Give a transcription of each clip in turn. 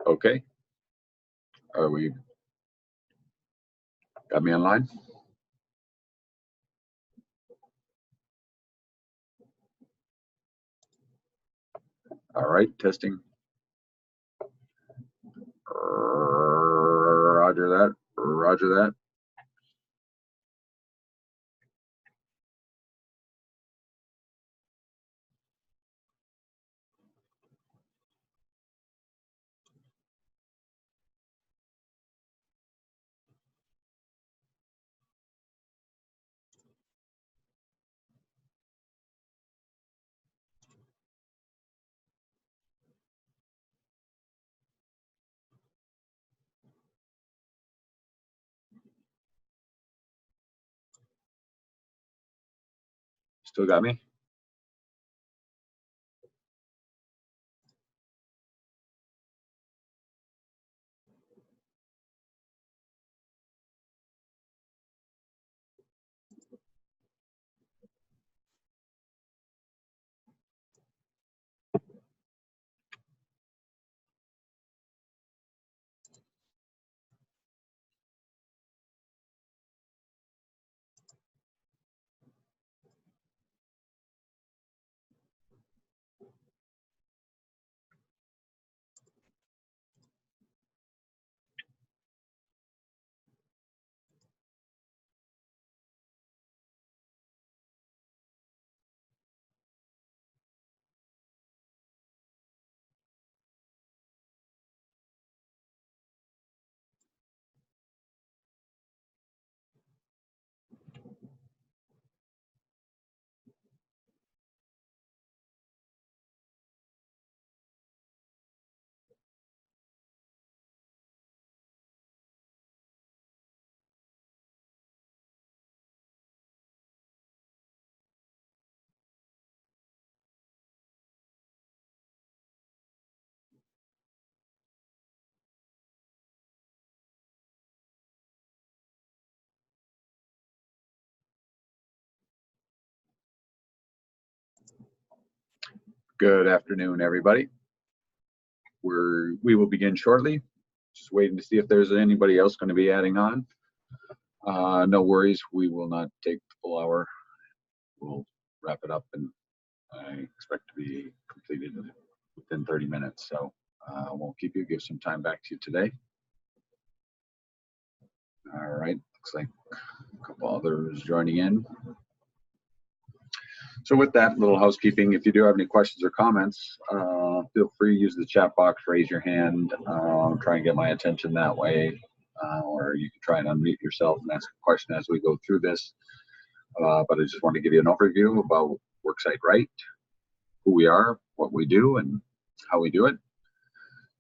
Okay. Are we got me online? All right, testing. Roger that. Roger that. Still got me? Good afternoon, everybody. We will begin shortly. Just waiting to see if there's anybody else going to be adding on. No worries, we will not take the full hour. We'll wrap it up, and I expect to be completed within 30 minutes. So I won't keep you. Give some time back to you today. All right, looks like a couple others joining in. So with that little housekeeping, if you do have any questions or comments, feel free to use the chat box, raise your hand, try and get my attention that way, or you can try and unmute yourself and ask a question as we go through this. But I just want to give you an overview about WorkSiteRight, who we are, what we do, and how we do it.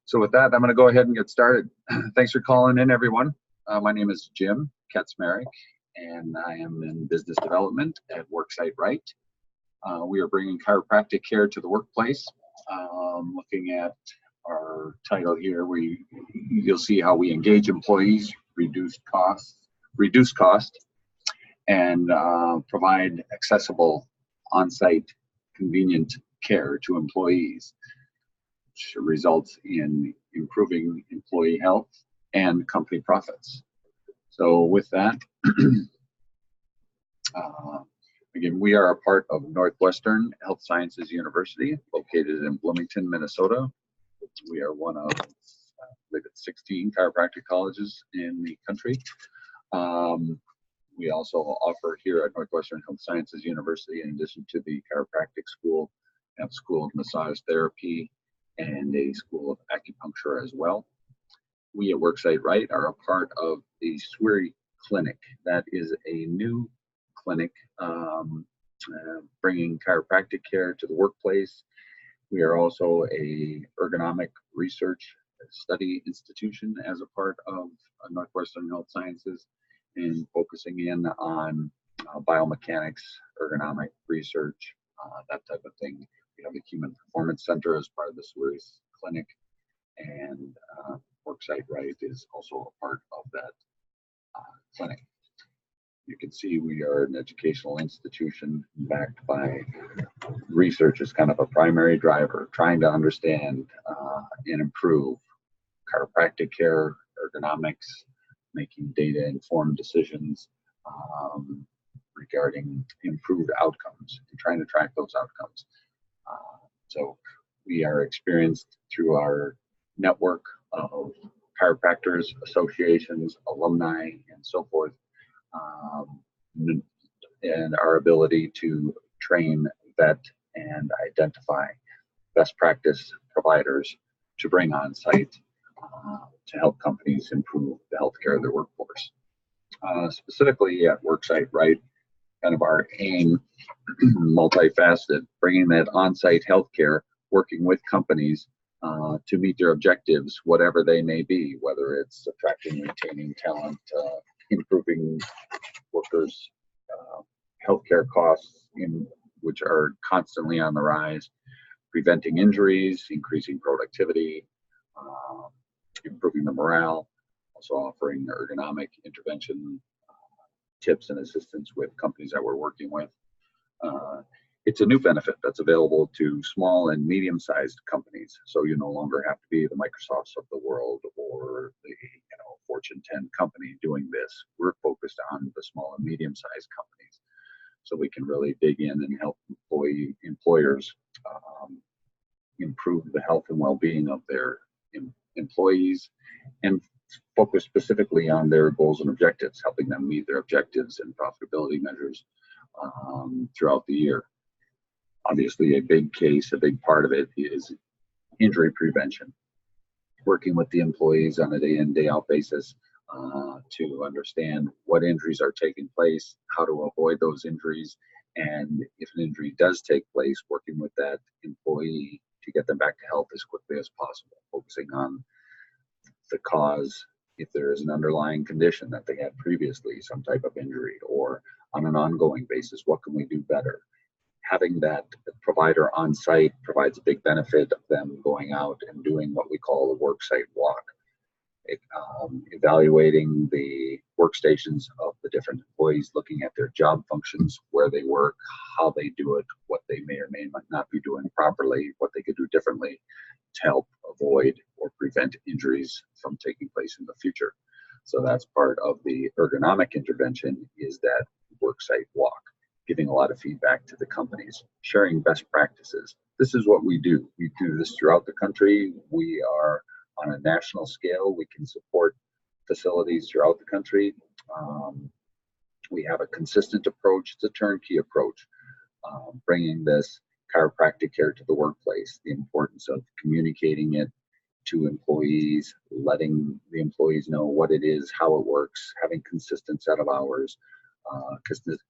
So with that, I'm going to go ahead and get started. Thanks for calling in, everyone. My name is Jim Kaczmarek, and I am in business development at WorkSiteRight. We are bringing chiropractic care to the workplace. Looking at our title here, you'll see how we engage employees, reduce cost, and provide accessible, on-site, convenient care to employees, which results in improving employee health and company profits. So with that, again, we are a part of Northwestern Health Sciences University, located in Bloomington, Minnesota. We are one of, I believe it's 16 chiropractic colleges in the country. We also offer here at Northwestern Health Sciences University, in addition to the chiropractic school, have a school of massage therapy and a school of acupuncture as well. We at WorkSiteRight are a part of the severity clinic. That is a new clinic bringing chiropractic care to the workplace. We are also a ergonomic research study institution as a part of Northwestern Health Sciences, and focusing in on biomechanics, ergonomic research, that type of thing. We have a human performance center as part of the severity clinic, and WorkSiteRight is also a part of that clinic. You can see we are an educational institution backed by research as kind of a primary driver, trying to understand and improve chiropractic care, ergonomics, making data-informed decisions regarding improved outcomes and trying to track those outcomes. So we are experienced through our network of chiropractors, associations, alumni, and so forth, and our ability to train, vet, and identify best practice providers to bring on site to help companies improve the healthcare of their workforce. Specifically at WorkSiteRight, kind of our aim, multifaceted, bringing that on-site healthcare, working with companies to meet their objectives, whatever they may be, whether it's attracting, retaining talent, improving workers' healthcare costs, which are constantly on the rise, preventing injuries, increasing productivity, improving the morale, also offering ergonomic intervention tips and assistance with companies that we're working with. It's a new benefit that's available to small and medium-sized companies. So you no longer have to be the Microsofts of the world or the Fortune 10 company doing this. We're focused on the small and medium-sized companies, so we can really dig in and help employers improve the health and well-being of their employees and focus specifically on their goals and objectives, helping them meet their objectives and profitability measures throughout the year. Obviously, a big part of it is injury prevention, working with the employees on a day-in, day-out basis to understand what injuries are taking place, how to avoid those injuries, and if an injury does take place, working with that employee to get them back to health as quickly as possible, focusing on the cause, if there is an underlying condition that they had previously, some type of injury, or on an ongoing basis, what can we do better? Having that provider on site provides a big benefit of them going out and doing what we call a worksite walk, evaluating the workstations of the different employees, looking at their job functions, where they work, how they do it, what they may or may not be doing properly, what they could do differently to help avoid or prevent injuries from taking place in the future. So that's part of the ergonomic intervention, is that worksite walk, giving a lot of feedback to the companies, sharing best practices. This is what we do. We do this throughout the country. We are on a national scale. We can support facilities throughout the country. We have a consistent approach. It's a turnkey approach, bringing this chiropractic care to the workplace, the importance of communicating it to employees, letting the employees know what it is, how it works, having consistent set of hours,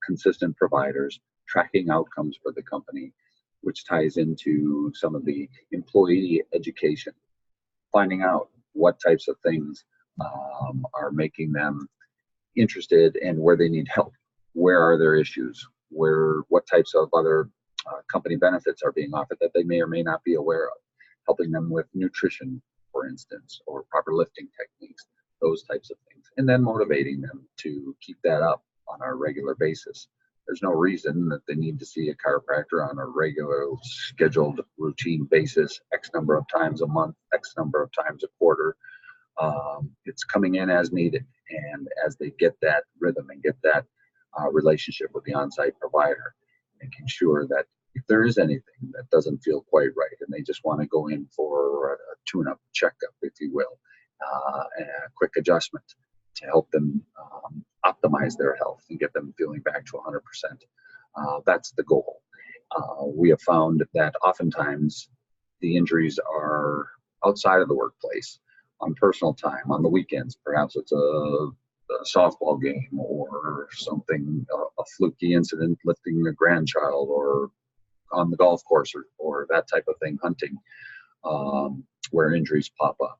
consistent providers, tracking outcomes for the company, which ties into some of the employee education, finding out what types of things are making them interested and where they need help, where are their issues, what types of other company benefits are being offered that they may or may not be aware of, helping them with nutrition, for instance, or proper lifting techniques, those types of things, and then motivating them to keep that up on a regular basis. There's no reason that they need to see a chiropractor on a regular, scheduled, routine basis, X number of times a month, X number of times a quarter. It's coming in as needed, and as they get that rhythm and get that relationship with the on-site provider, making sure that if there is anything that doesn't feel quite right and they just want to go in for a tune-up checkup, if you will, and a quick adjustment to help them optimize their health and get them feeling back to 100%. That's the goal. We have found that oftentimes the injuries are outside of the workplace, on personal time, on the weekends. Perhaps it's a softball game or something, a fluky incident lifting a grandchild, or on the golf course, or that type of thing, hunting, where injuries pop up.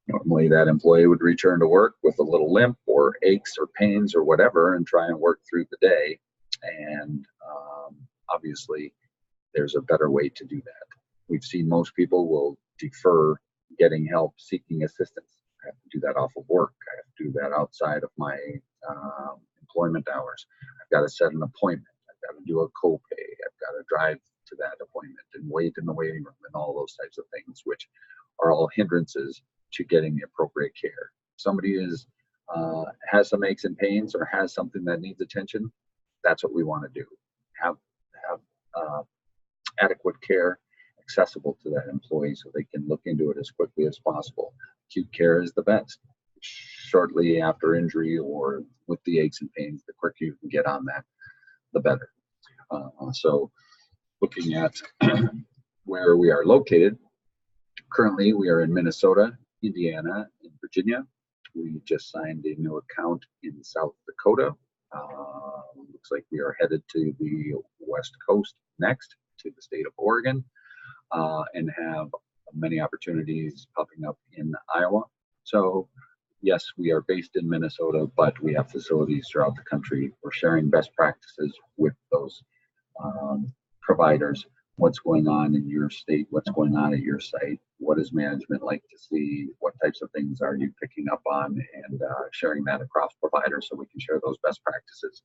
Normally that employee would return to work with a little limp or aches or pains or whatever and try and work through the day. And obviously there's a better way to do that. We've seen most people will defer getting help, seeking assistance. I have to do that off of work. I have to do that outside of my employment hours. I've got to set an appointment. I've got to do a copay. I've got to drive to that appointment and wait in the waiting room and all those types of things, which are all hindrances to getting the appropriate care. If somebody has some aches and pains or has something that needs attention, that's what we want to do. Have adequate care accessible to that employee so they can look into it as quickly as possible. Acute care is the best. Shortly after injury or with the aches and pains, the quicker you can get on that, the better. So looking at where we are located, currently we are in Minnesota, Indiana, and Virginia. We just signed a new account in South Dakota. Looks like we are headed to the West Coast next, to the state of Oregon, and have many opportunities popping up in Iowa. So yes, we are based in Minnesota, but we have facilities throughout the country. We're sharing best practices with those providers. What's going on in your state? What's going on at your site? What does management like to see? What types of things are you picking up on? And sharing that across providers so we can share those best practices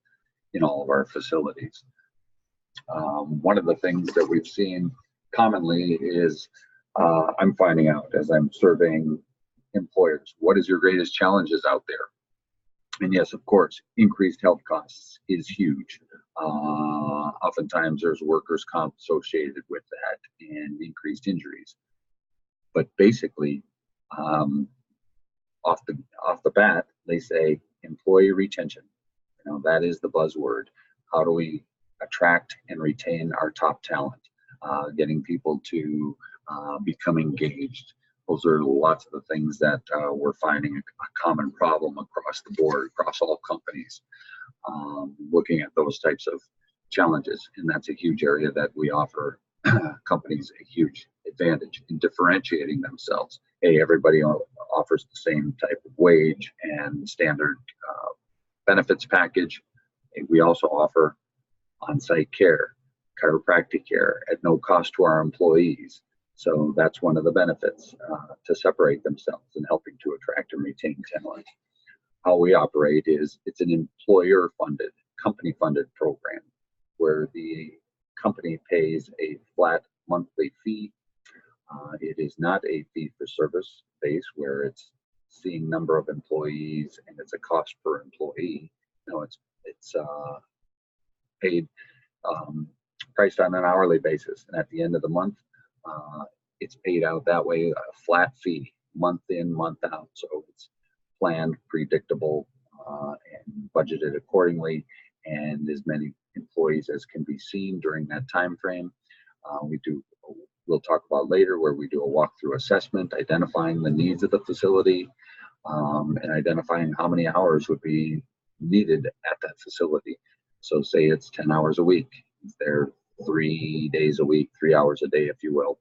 in all of our facilities. One of the things that we've seen commonly is I'm finding out as I'm surveying employers, what is your greatest challenges out there? And yes, of course, increased health costs is huge. Oftentimes there's workers' comp associated with that and increased injuries. But basically, off the bat, they say employee retention. You know, that is the buzzword. How do we attract and retain our top talent? Getting people to become engaged. Those are lots of the things that we're finding a common problem across the board, across all companies. Looking at those types of challenges, and that's a huge area that we offer companies a huge advantage in differentiating themselves. Hey, everybody offers the same type of wage and standard benefits package. We also offer on-site care, chiropractic care at no cost to our employees. So that's one of the benefits to separate themselves and helping to attract and retain talent. How we operate is it's an employer-funded, company-funded program where the company pays a flat monthly fee. It is not a fee-for-service base where it's seeing number of employees and it's a cost per employee. No, it's paid priced on an hourly basis, and at the end of the month, it's paid out that way, a flat fee, month in, month out. So it's planned, predictable, and budgeted accordingly, and as many employees as can be seen during that time frame. We'll talk about later where we do a walkthrough assessment, identifying the needs of the facility, and identifying how many hours would be needed at that facility. So say it's 10 hours a week. They're 3 days a week, 3 hours a day, if you will,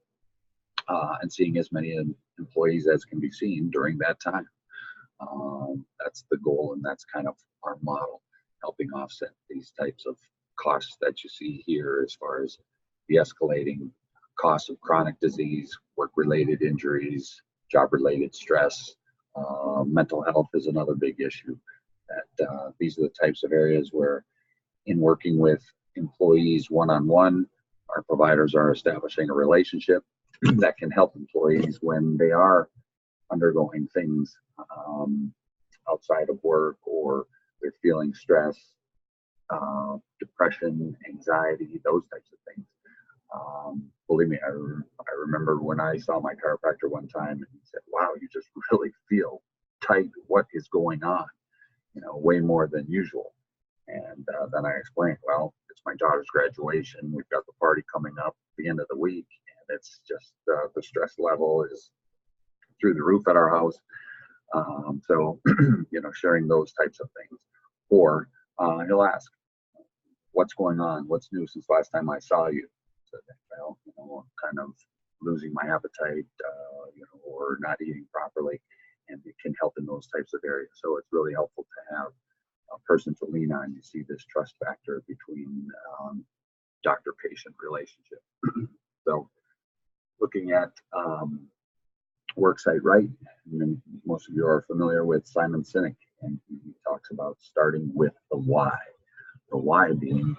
and seeing as many employees as can be seen during that time. That's the goal, and that's kind of our model, helping offset these types of costs that you see here as far as the escalating costs of chronic disease, work-related injuries, job-related stress. Mental health is another big issue. That these are the types of areas where, in working with employees one-on-one, our providers are establishing a relationship that can help employees when they are undergoing things outside of work, or they're feeling stress, depression, anxiety, those types of things. Believe me, I remember when I saw my chiropractor one time and he said, wow, you just really feel tight. What is going on? You know, way more than usual. And then I explained, well, it's my daughter's graduation. We've got the party coming up at the end of the week. And it's just the stress level is through the roof at our house. So, you know, sharing those types of things. Or he'll ask, what's going on? What's new since last time I saw you? So, well, you know, kind of losing my appetite, you know, or not eating properly. And it can help in those types of areas. So it's really helpful to have a person to lean on. You see this trust factor between doctor-patient relationship. So looking at WorkSiteRight, and most of you are familiar with Simon Sinek, and he talks about starting with the why. The why being,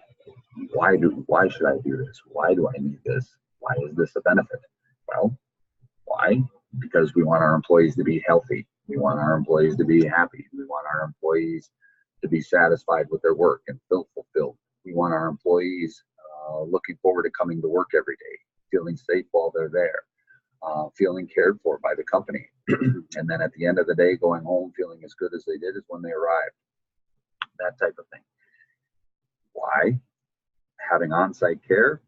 why should I do this? Why do I need this? Why is this a benefit? Well, why? because we want our employees to be healthy. We want our employees to be happy. We want our employees to be satisfied with their work and feel fulfilled. We want our employees looking forward to coming to work every day, feeling safe while they're there, feeling cared for by the company. And then at the end of the day, going home feeling as good as they did as when they arrived. That type of thing. Why? Having on-site care,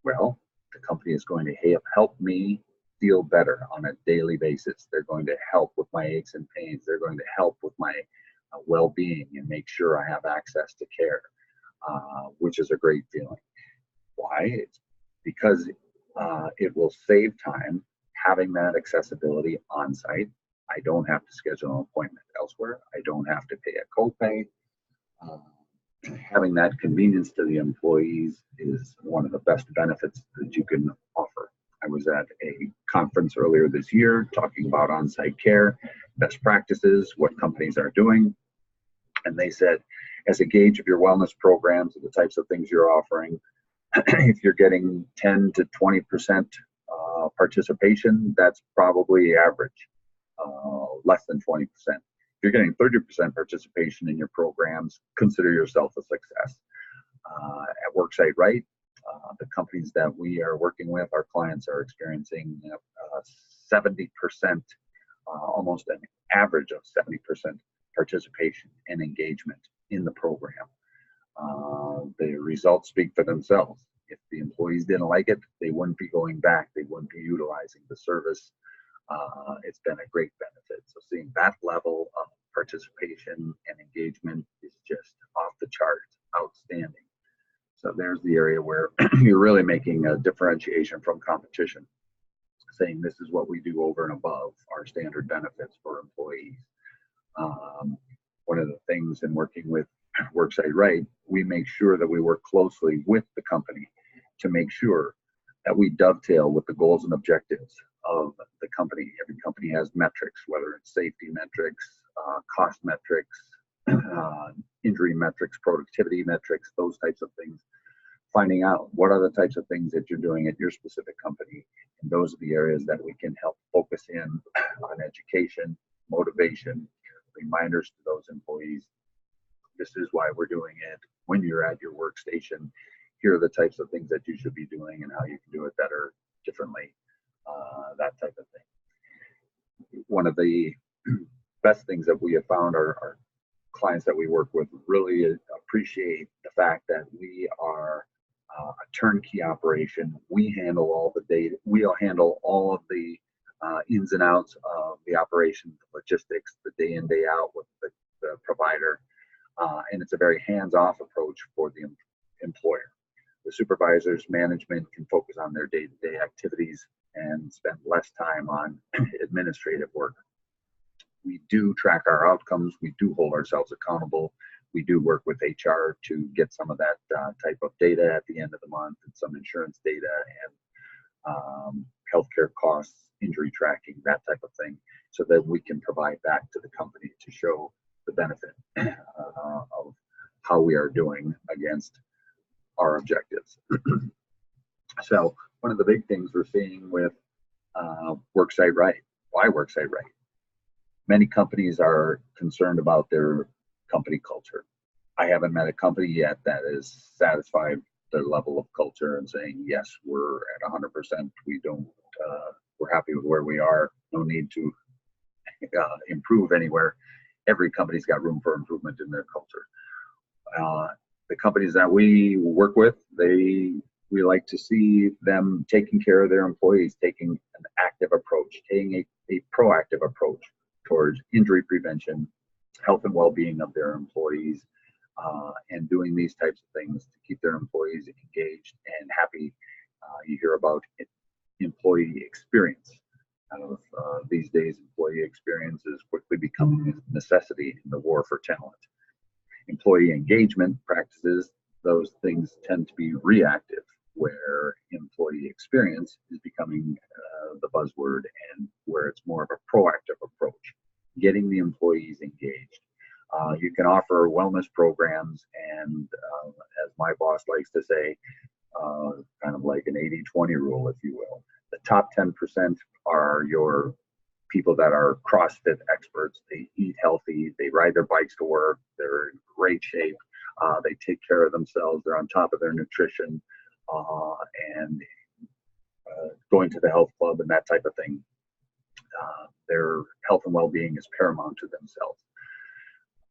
well, the company is going to help me feel better on a daily basis. They're going to help with my aches and pains. They're going to help with my well-being and make sure I have access to care, which is a great feeling. Why? It's because it will save time having that accessibility on site. I don't have to schedule an appointment elsewhere. I don't have to pay a copay. Having that convenience to the employees is one of the best benefits that you can offer. I was at a conference earlier this year talking about on-site care, best practices, what companies are doing. And they said, as a gauge of your wellness programs and the types of things you're offering, if you're getting 10 to 20% participation, that's probably average, less than 20%. If you're getting 30% participation in your programs, consider yourself a success. At WorkSiteRight, the companies that we are working with, our clients are experiencing 70%, almost an average of 70% participation and engagement in the program. The results speak for themselves. If the employees didn't like it, they wouldn't be going back. They wouldn't be utilizing the service. It's been a great benefit. So seeing that level of participation and engagement is just off the charts, outstanding. So there's the area where you're really making a differentiation from competition, saying this is what we do over and above our standard benefits for employees. One of the things in working with WorkSiteRight, we make sure that we work closely with the company to make sure that we dovetail with the goals and objectives of the company. Every company has metrics, whether it's safety metrics, cost metrics, injury metrics, productivity metrics, those types of things. Finding out what are the types of things that you're doing at your specific company. And those are the areas that we can help focus in on education, motivation, reminders to those employees. This is why we're doing it. When you're at your workstation, here are the types of things that you should be doing and how you can do it better, differently, that type of thing. One of the best things that we have found our clients that we work with really appreciate the fact that we are a turnkey operation. We handle all the data. We'll handle all of the ins and outs of the operation, the logistics, the day in, day out with the provider. And it's a very hands-off approach for the employer. The supervisors, management can focus on their day-to-day activities and spend less time on administrative work. We do track our outcomes. We do hold ourselves accountable. We do work with HR to get some of that type of data at the end of the month, and some insurance data and healthcare costs, injury tracking, that type of thing, so that we can provide back to the company to show the benefit of how we are doing against our objectives. So one of the big things we're seeing with WorkSiteRight, why WorkSiteRight? Many companies are concerned about their company culture. I haven't met a company yet that is satisfied their level of culture and saying, yes, we're at 100%. We're happy with where we are. No need to improve anywhere. Every company's got room for improvement in their culture. The companies that we work with, we like to see them taking care of their employees, taking an active approach, taking a proactive approach towards injury prevention, health and well-being of their employees, and doing these types of things to keep their employees engaged and happy. You hear about employee experience. These days, employee experience is quickly becoming a necessity in the war for talent. Employee engagement practices, those things tend to be reactive, where employee experience is becoming the buzzword, and where it's more of a proactive approach, getting the employees engaged. You can offer wellness programs, and as my boss likes to say, kind of like an 80-20 rule, if you will. The top 10% are your people that are CrossFit experts. They eat healthy, they ride their bikes to work, they're in great shape, they take care of themselves, they're on top of their nutrition, and going to the health club and that type of thing. Their health and well-being is paramount to themselves.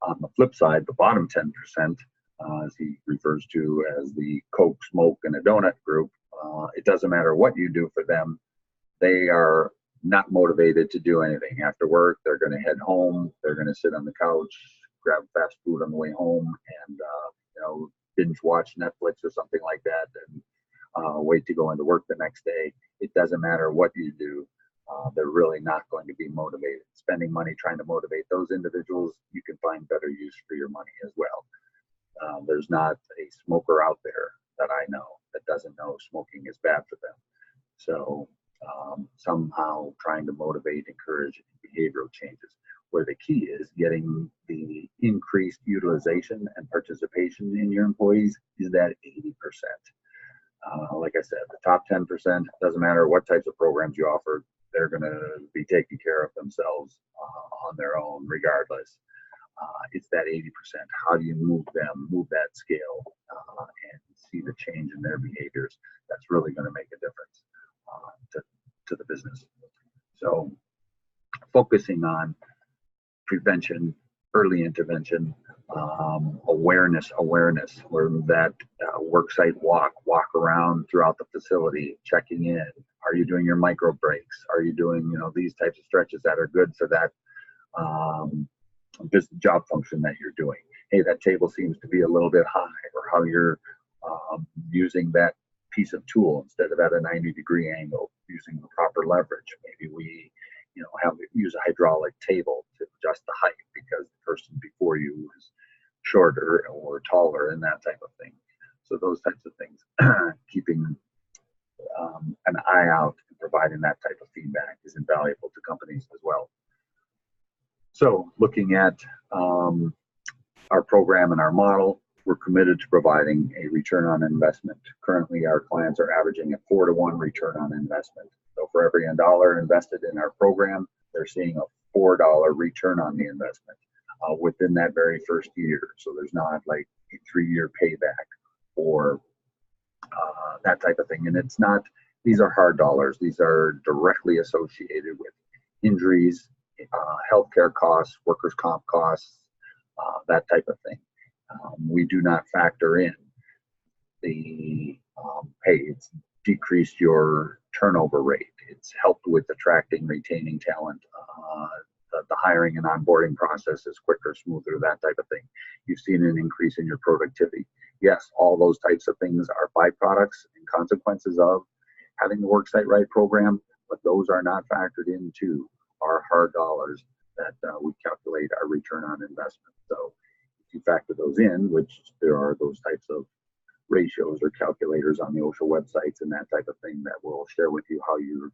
On the flip side, the bottom 10%, as he refers to as the Coke, Smoke, and a Donut group, it doesn't matter what you do for them. They are not motivated to do anything. After work, they're going to head home. They're going to sit on the couch, grab fast food on the way home, and binge watch Netflix or something like that, and wait to go into work the next day. It doesn't matter what you do. They're really not going to be motivated. Spending money trying to motivate those individuals, you can find better use for your money as well. There's not a smoker out there that I know that doesn't know smoking is bad for them. So somehow trying to motivate, encourage behavioral changes, where the key is getting the increased utilization and participation in your employees is that 80%. Like I said, the top 10%, doesn't matter what types of programs you offer, they're going to be taking care of themselves on their own regardless. It's that 80%. How do you move that scale, and see the change in their behaviors? That's really going to make a difference to the business. So focusing on prevention, early intervention, awareness, where that worksite walk around throughout the facility, checking in. Are you doing your micro breaks? Are you doing, these types of stretches that are good for that this job function that you're doing? Hey, that table seems to be a little bit high, or how you're using that piece of tool instead of at a 90-degree angle, using the proper leverage. Maybe we use a hydraulic table to adjust the height because the person before you is shorter or taller, and that type of thing. So those types of things, keeping an eye out and providing that type of feedback is invaluable to companies as well. So looking at our program and our model, we're committed to providing a return on investment. Currently, our clients are averaging a 4-to-1 return on investment. So for every $1 invested in our program, they're seeing a $4 return on the investment within that very first year. So there's not like a 3-year payback or that type of thing. And it's not, these are hard dollars. These are directly associated with injuries, healthcare costs, workers' comp costs, that type of thing. We do not factor in the, hey, it's decreased your turnover rate. It's helped with attracting, retaining talent. The hiring and onboarding process is quicker, smoother, that type of thing. You've seen an increase in your productivity. Yes, all those types of things are byproducts and consequences of having the WorkSiteRight program, but those are not factored into our hard dollars that we calculate our return on investment. So if you factor those in, which there are those types of ratios or calculators on the OSHA websites and that type of thing that will share with you how you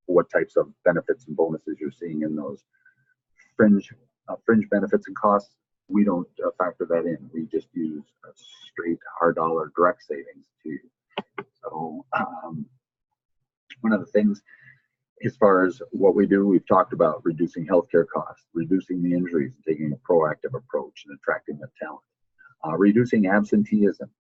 what types of benefits and bonuses you're seeing in those fringe benefits and costs. We don't factor that in. We just use a straight hard dollar direct savings to you. So one of the things as far as what we do, we've talked about reducing healthcare costs, reducing the injuries, taking a proactive approach and attracting the talent, reducing absenteeism.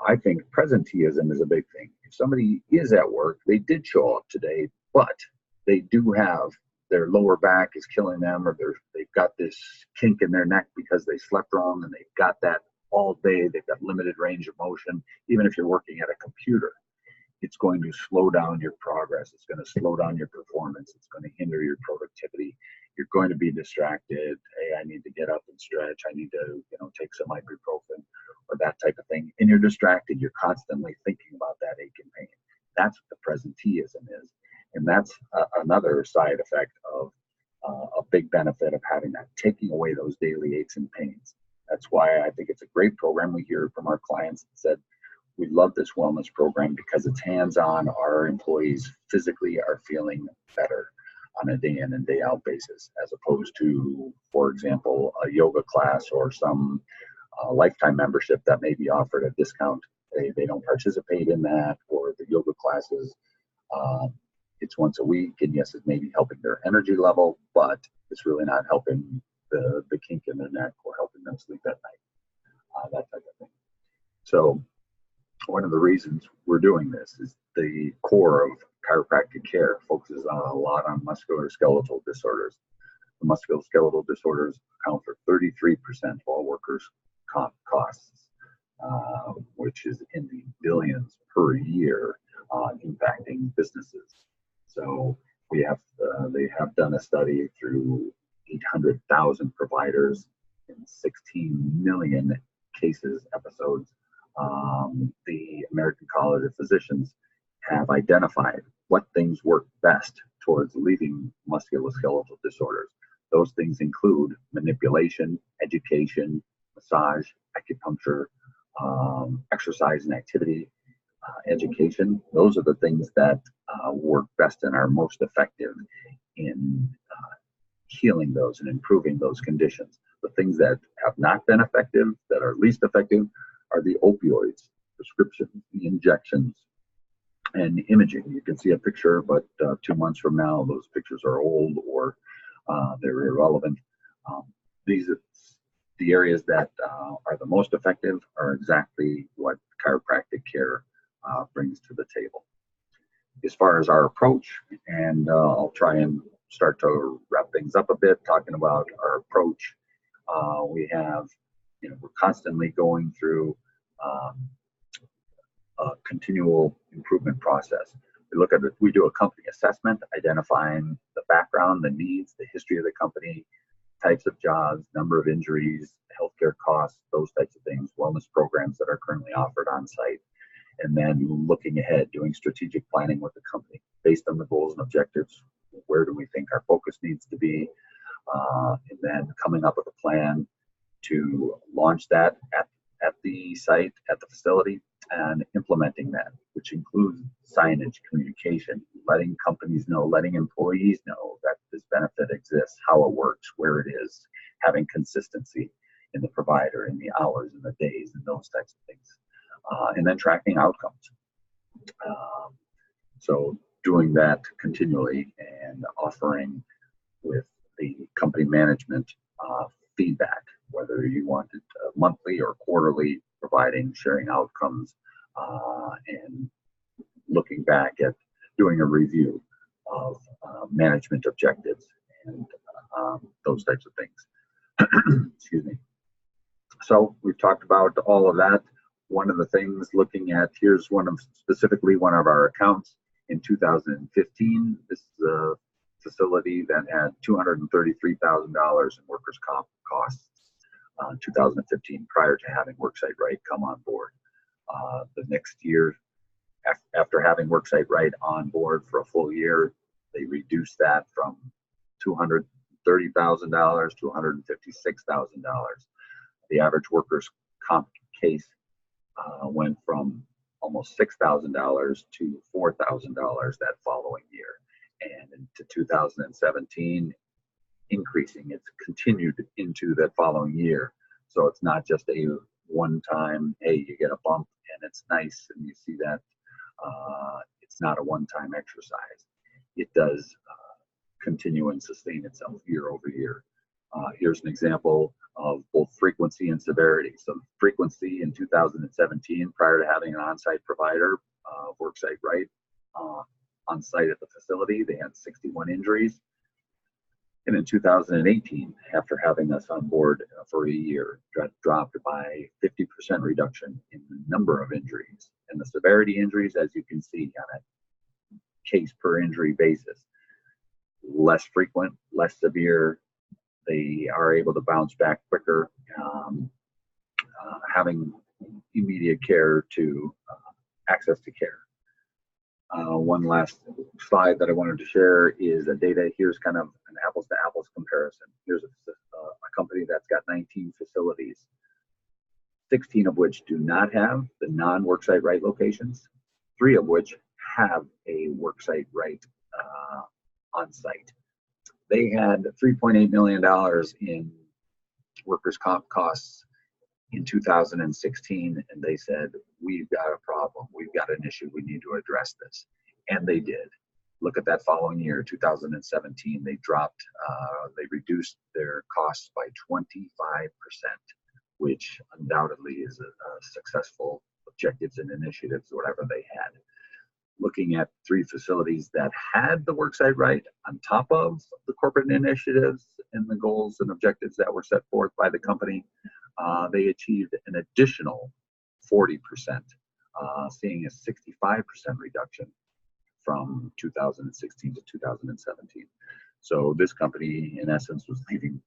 I think presenteeism is a big thing. If somebody is at work, they did show up today, but they do have their lower back is killing them, or they've got this kink in their neck because they slept wrong and they've got that all day. They've got limited range of motion. Even if you're working at a computer, it's going to slow down your progress. It's going to slow down your performance. It's going to hinder your productivity. You're going to be distracted. Hey, I need to get up and stretch. I need to, take some ibuprofen or that type of thing. And you're distracted. You're constantly thinking about that ache and pain. That's what the presenteeism is. And that's another side effect of a big benefit of having that, taking away those daily aches and pains. That's why I think it's a great program. We hear from our clients that said, we love this wellness program because it's hands-on. Our employees physically are feeling better on a day in and day out basis, as opposed to, for example, a yoga class or some lifetime membership that may be offered at discount. They don't participate in that, or the yoga classes it's once a week, and yes, it's maybe helping their energy level, but it's really not helping the kink in their neck or helping them sleep at night, that type of thing. So one of the reasons we're doing this is the core of chiropractic care focuses on a lot on musculoskeletal disorders. The musculoskeletal disorders account for 33% of all workers' comp costs, which is in the billions per year, impacting businesses. So they have done a study through 800,000 providers in 16 million episodes. The American College of Physicians have identified what things work best towards relieving musculoskeletal disorders. Those things include manipulation, education, massage, acupuncture, exercise and activity, education. Those are the things that work best and are most effective in healing those and improving those conditions. The things that have not been effective, that are least effective, are the opioids, prescriptions, the injections, and imaging. You can see a picture, but 2 months from now, those pictures are old or they're irrelevant. These are the areas that are the most effective, are exactly what chiropractic care brings to the table. As far as our approach, and I'll try and start to wrap things up a bit, talking about our approach. We have, we're constantly going through a continual improvement process. We look at it, we do a company assessment, identifying the background, the needs, the history of the company, types of jobs, number of injuries, healthcare costs, those types of things, wellness programs that are currently offered on site. And then looking ahead, doing strategic planning with the company based on the goals and objectives. Where do we think our focus needs to be? And then coming up with a plan to launch that at the site, at the facility, and implementing that, which includes signage, communication, letting companies know, letting employees know that this benefit exists, how it works, where it is, having consistency in the provider, in the hours, in the days, and those types of things. And then tracking outcomes. So doing that continually and offering with the company management feedback, whether you want it monthly or quarterly, providing, sharing outcomes, and looking back at doing a review of management objectives and those types of things. Excuse me. So we've talked about all of that. One of the things looking at, here's specifically one of our accounts in 2015. This is a facility that had $233,000 in workers' comp costs in 2015 prior to having WorkSiteRight come on board. The next year, after having WorkSiteRight on board for a full year, they reduced that from $230,000 to $156,000. The average workers' comp case went from almost $6,000 to $4,000 that following year. And into 2017, increasing. It's continued into that following year. So it's not just a one-time, hey, you get a bump and it's nice and you see that. It's not a one-time exercise. It does continue and sustain itself year over year. Here's an example of both frequency and severity. So frequency in 2017, prior to having an on-site provider, WorkSiteRight, on site at the facility, they had 61 injuries. And in 2018, after having us on board for a year, dropped by 50% reduction in the number of injuries. And the severity injuries, as you can see on a case per injury basis, less frequent, less severe. They are able to bounce back quicker, having immediate care to access to care. One last slide that I wanted to share is a data. Here's kind of an apples to apples comparison. Here's a company that's got 19 facilities, 16 of which do not have the non-WorkSiteRight locations, 3 of which have a WorkSiteRight on site. They had $3.8 million in workers' comp costs in 2016, and they said, we've got a problem, we've got an issue, we need to address this. And they did. Look at that following year, 2017, they reduced their costs by 25%, which undoubtedly is a successful objectives and initiatives, whatever they had. Looking at 3 facilities that had the WorkSiteRight on top of the corporate initiatives and the goals and objectives that were set forth by the company, they achieved an additional 40%, seeing a 65% reduction from 2016 to 2017. So this company, in essence, was leaving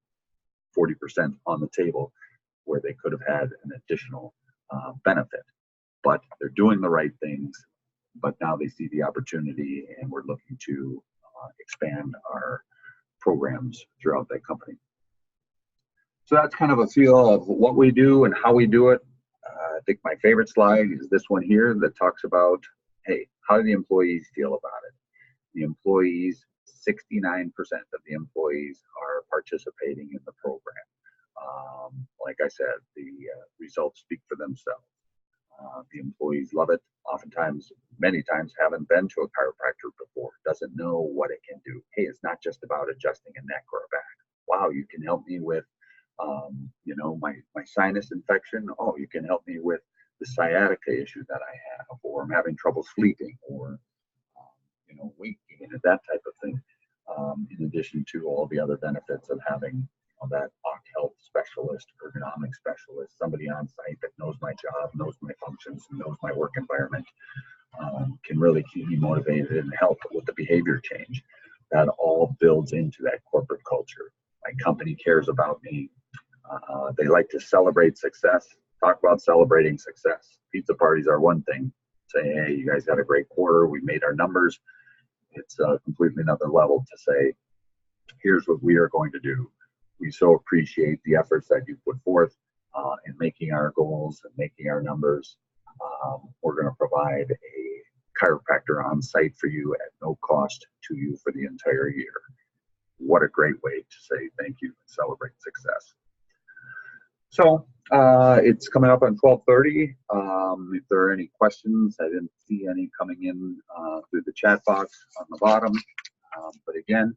40% on the table where they could have had an additional benefit. But they're doing the right things, but now they see the opportunity, and we're looking to expand our programs throughout that company. So that's kind of a feel of what we do and how we do it. I think my favorite slide is this one here that talks about, hey, how do the employees feel about it? The employees, 69% of the employees are participating in the program. Like I said, the results speak for themselves. The employees love it. Oftentimes, many times, haven't been to a chiropractor before, doesn't know what it can do. Hey, it's not just about adjusting a neck or a back. Wow, you can help me with, my sinus infection. Oh, you can help me with the sciatica issue that I have, or I'm having trouble sleeping, or, weight gain, that type of thing. In addition to all the other benefits of having that health specialist, ergonomic specialist, somebody on site that knows my job, knows my functions, knows my work environment, can really keep me motivated and help with the behavior change. That all builds into that corporate culture. My company cares about me. They like to celebrate success, talk about celebrating success. Pizza parties are one thing. Say, hey, you guys had a great quarter, we made our numbers. It's a completely another level to say, here's what we are going to do. We so appreciate the efforts that you put forth in making our goals and making our numbers. We're going to provide a chiropractor on site for you at no cost to you for the entire year. What a great way to say thank you and celebrate success. So it's coming up on 12:30. If there are any questions, I didn't see any coming in through the chat box on the bottom. But again,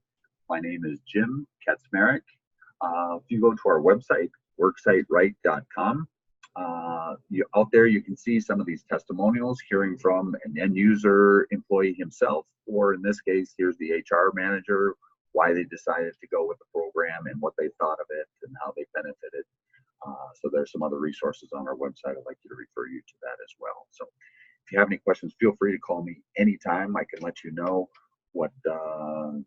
my name is Jim Kaczmarek. If you go to our website, WorkSiteRight.com, out there you can see some of these testimonials, hearing from an end user employee himself, or in this case, here's the HR manager, why they decided to go with the program and what they thought of it and how they benefited. So there's some other resources on our website. I'd like you to refer you to that as well. So if you have any questions, feel free to call me anytime. I can let you know what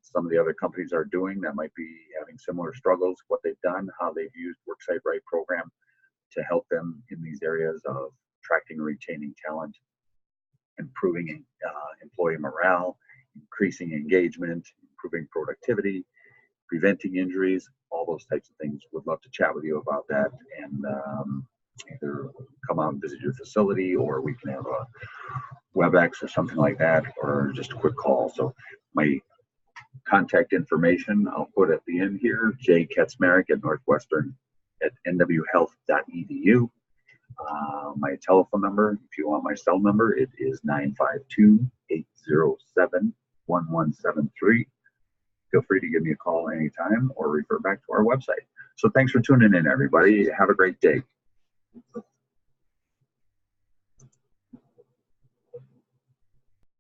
some of the other companies are doing that might be having similar struggles, what they've done, how they've used WorkSiteRight program to help them in these areas of attracting and retaining talent, improving employee morale, increasing engagement, improving productivity, preventing injuries, all those types of things. Would love to chat with you about that, and either come out and visit your facility, or we can have a WebEx or something like that, or just a quick call. So my contact information I'll put at the end here, J. Kaczmarek at Northwestern at nwhealth.edu. My telephone number, if you want my cell number, it is 952-807-1173. Feel free to give me a call anytime or refer back to our website. So thanks for tuning in, everybody. Have a great day.